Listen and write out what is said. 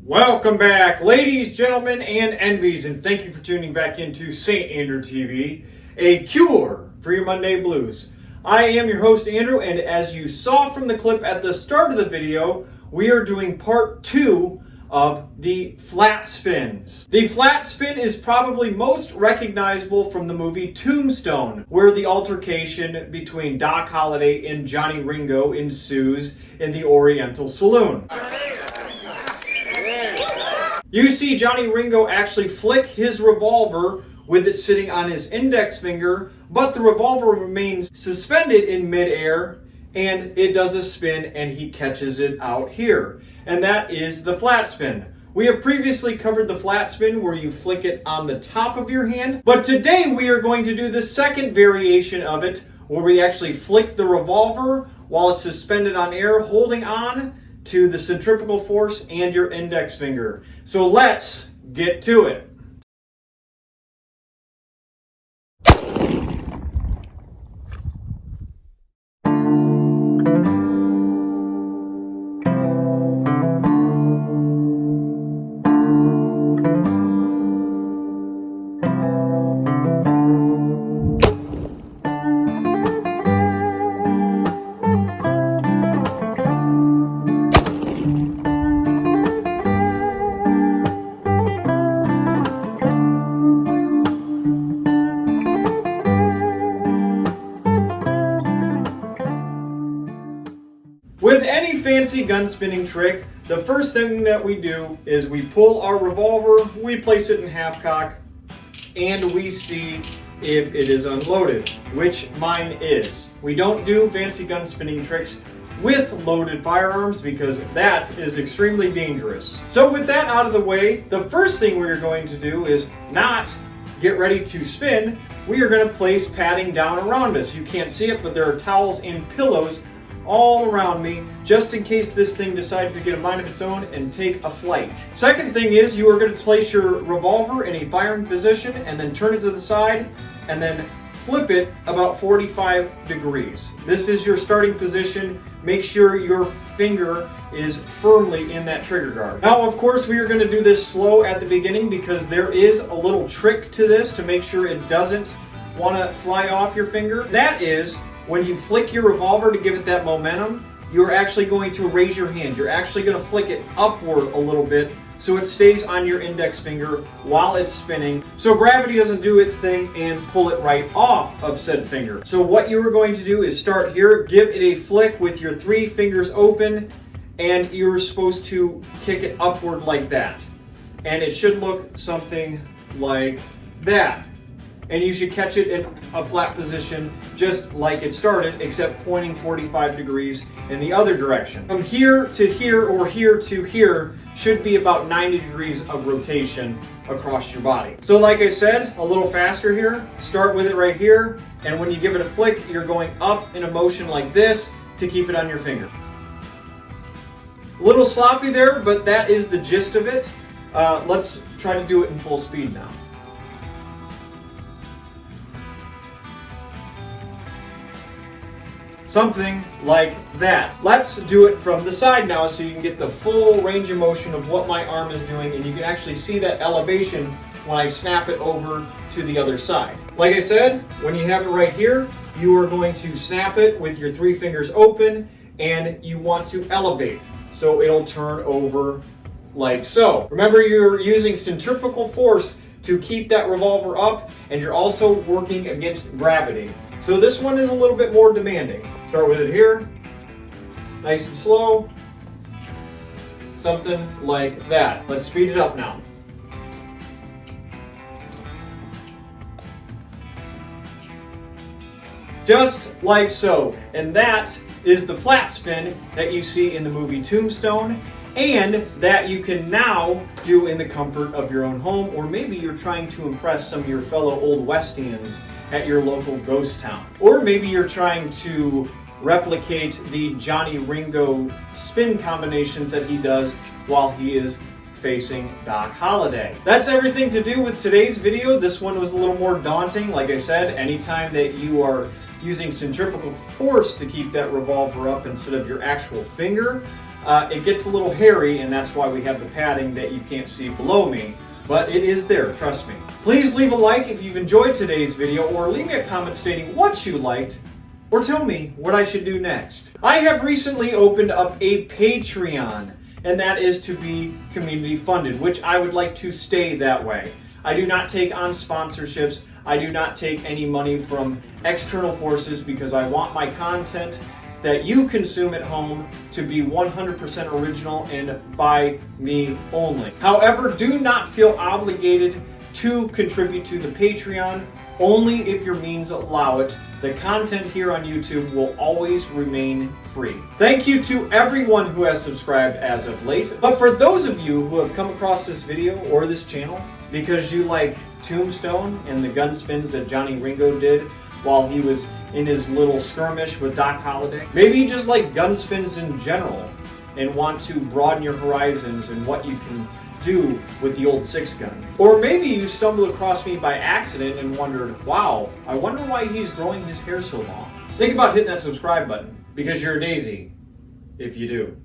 Welcome back, ladies, gentlemen, and envies, and thank you for tuning back into St. Andrew TV, a cure for your Monday blues. I am your host, Andrew, and as you saw from the clip at the start of the video, we are doing part 2 of the flat spins. The flat spin is probably most recognizable from the movie Tombstone, where the altercation between Doc Holliday and Johnny Ringo ensues in the Oriental Saloon. You see Johnny Ringo actually flick his revolver with it sitting on his index finger, but the revolver remains suspended in midair and it does a spin and he catches it out here. And that is the flat spin. We have previously covered the flat spin where you flick it on the top of your hand, but today we are going to do the second variation of it where we actually flick the revolver while it's suspended on air, holding on to the centrifugal force and your index finger. So let's get to it. With any fancy gun spinning trick, the first thing that we do is we pull our revolver, we place it in half cock, and we see if it is unloaded, which mine is. We don't do fancy gun spinning tricks with loaded firearms because that is extremely dangerous. So with that out of the way, the first thing we're going to do is not get ready to spin. We are going to place padding down around us. You can't see it, but there are towels and pillows all around me, just in case this thing decides to get a mind of its own and take a flight. Second thing is you are going to place your revolver in a firing position and then turn it to the side and then flip it about 45 degrees. This is your starting position. Make sure your finger is firmly in that trigger guard. Now, of course, we are going to do this slow at the beginning because there is a little trick to this to make sure it doesn't want to fly off your finger. That is, when you flick your revolver to give it that momentum, you're actually going to raise your hand. You're actually going to flick it upward a little bit so it stays on your index finger while it's spinning, so gravity doesn't do its thing and pull it right off of said finger. So what you are going to do is start here, give it a flick with your 3 fingers open, and you're supposed to kick it upward like that. And it should look something like that. And you should catch it in a flat position just like it started, except pointing 45 degrees in the other direction. From here to here or here to here should be about 90 degrees of rotation across your body. So like I said, a little faster here. Start with it right here, and when you give it a flick, you're going up in a motion like this to keep it on your finger. A little sloppy there, but that is the gist of it. Let's try to do it in full speed now. Something like that. Let's do it from the side now so you can get the full range of motion of what my arm is doing, and you can actually see that elevation when I snap it over to the other side. Like I said, when you have it right here, you are going to snap it with your 3 fingers open, and you want to elevate so it'll turn over like so. Remember, you're using centrifugal force to keep that revolver up, and you're also working against gravity. So this one is a little bit more demanding. Start with it here, nice and slow, something like that. Let's speed it up now. Just like so. And that is the flat spin that you see in the movie Tombstone, and that you can now do in the comfort of your own home, or maybe you're trying to impress some of your fellow Old Westians at your local ghost town. Or maybe you're trying to replicate the Johnny Ringo spin combinations that he does while he is facing Doc Holliday. That's everything to do with today's video. This one was a little more daunting. Like I said, anytime that you are using centrifugal force to keep that revolver up instead of your actual finger, It gets a little hairy, and that's why we have the padding that you can't see below me. But it is there, trust me. Please leave a like if you've enjoyed today's video, or leave me a comment stating what you liked, or tell me what I should do next. I have recently opened up a Patreon, and that is to be community funded, which I would like to stay that way. I do not take on sponsorships. I do not take any money from external forces because I want my content that you consume at home to be 100% original and by me only. However, do not feel obligated to contribute to the Patreon, only if your means allow it. The content here on YouTube will always remain free. Thank you to everyone who has subscribed as of late. But for those of you who have come across this video or this channel because you like Tombstone and the gun spins that Johnny Ringo did while he was in his little skirmish with Doc Holliday, maybe you just like gun spins in general and want to broaden your horizons and what you can do with the old 6-gun. Or maybe you stumbled across me by accident and wondered, wow, I wonder why he's growing his hair so long. Think about hitting that subscribe button, because you're a daisy if you do.